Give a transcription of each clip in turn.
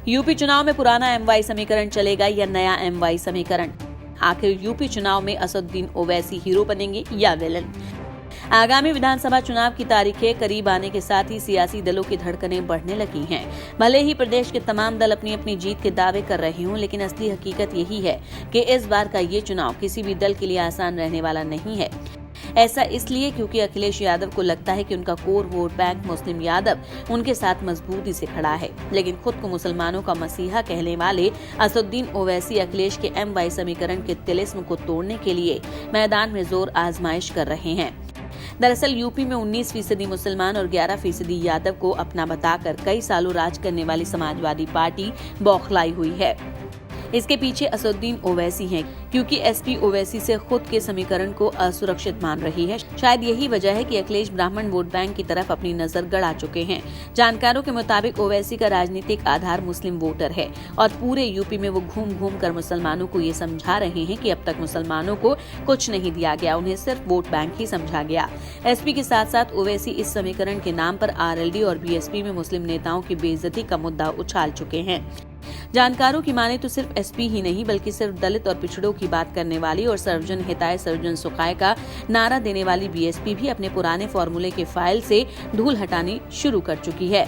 UP चुनाव में पुराना MY समीकरण चलेगा या नया MY समीकरण? आखिर यूपी चुनाव में असदुद्दीन ओवैसी हीरो बनेंगे या विलन? आगामी विधानसभा चुनाव की तारीखें करीब आने के साथ ही सियासी दलों की धड़कनें बढ़ने लगी हैं। भले ही प्रदेश के तमाम दल अपनी अपनी जीत के दावे कर रहे हों, लेकिन असली हकीकत यही है कि इस बार का ये चुनाव किसी भी दल के लिए आसान रहने वाला नहीं है। ऐसा इसलिए क्योंकि अखिलेश यादव को लगता है कि उनका कोर वोट बैंक मुस्लिम यादव उनके साथ मजबूती से खड़ा है, लेकिन खुद को मुसलमानों का मसीहा कहने वाले असदुद्दीन ओवैसी अखिलेश के MY समीकरण के तिलिस्म को तोड़ने के लिए मैदान में जोर आजमाइश कर रहे हैं। दरअसल यूपी में 19% मुसलमान और 11% यादव को अपना बताकर कई सालों राज करने वाली समाजवादी पार्टी बौखलाई हुई है। इसके पीछे असदुद्दीन ओवैसी हैं, क्योंकि SP ओवैसी से खुद के समीकरण को असुरक्षित मान रही है। शायद यही वजह है कि अखिलेश ब्राह्मण वोट बैंक की तरफ अपनी नजर गड़ा चुके हैं। जानकारों के मुताबिक ओवैसी का राजनीतिक आधार मुस्लिम वोटर है और पूरे यूपी में वो घूम घूम कर मुसलमानों को ये समझा रहे हैं कि अब तक मुसलमानों को कुछ नहीं दिया गया, उन्हें सिर्फ वोट बैंक ही समझा गया। SP के साथ साथ ओवैसी इस समीकरण के नाम पर RLD और BSP में मुस्लिम नेताओं की बेइज्जती का मुद्दा उछाल चुके हैं। जानकारों की माने तो सिर्फ SP ही नहीं, बल्कि सिर्फ दलित और पिछड़ों की बात करने वाली और सर्वजन हिताय सर्वजन सुखाय का नारा देने वाली BSP भी अपने पुराने फॉर्मूले के फाइल से धूल हटानी शुरू कर चुकी है।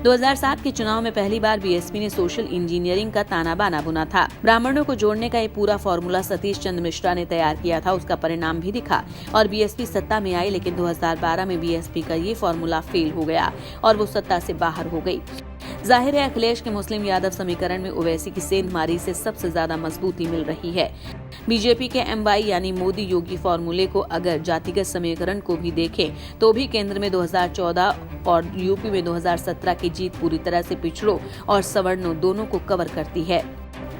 2007 के चुनाव में पहली बार BSP ने सोशल इंजीनियरिंग का ताना बाना बुना था। ब्राह्मणों को जोड़ने का ये पूरा फॉर्मूला सतीश चंद्र मिश्रा ने तैयार किया था। उसका परिणाम भी दिखा और BSP सत्ता में आई, लेकिन 2012 में BSP का ये फॉर्मूला फेल हो गया और वो सत्ता से बाहर हो गई। जाहिर है अखिलेश के मुस्लिम यादव समीकरण में ओवैसी की सेंधमारी से सबसे ज्यादा मजबूती मिल रही है। बीजेपी के MY यानी मोदी योगी फॉर्मूले को अगर जातिगत समीकरण को भी देखें तो भी केंद्र में 2014 और यूपी में 2017 की जीत पूरी तरह से पिछड़ों और सवर्णों दोनों को कवर करती है।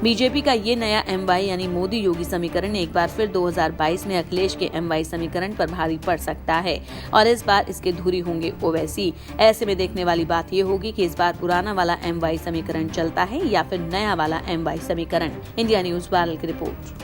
बीजेपी का ये नया MY यानी मोदी योगी समीकरण एक बार फिर 2022 में अखिलेश के MY समीकरण पर भारी पड़ सकता है और इस बार इसके धुरी होंगे ओवैसी। ऐसे में देखने वाली बात ये होगी कि इस बार पुराना वाला MY समीकरण चलता है या फिर नया वाला MY समीकरण। इंडिया न्यूज़ वायरल की रिपोर्ट।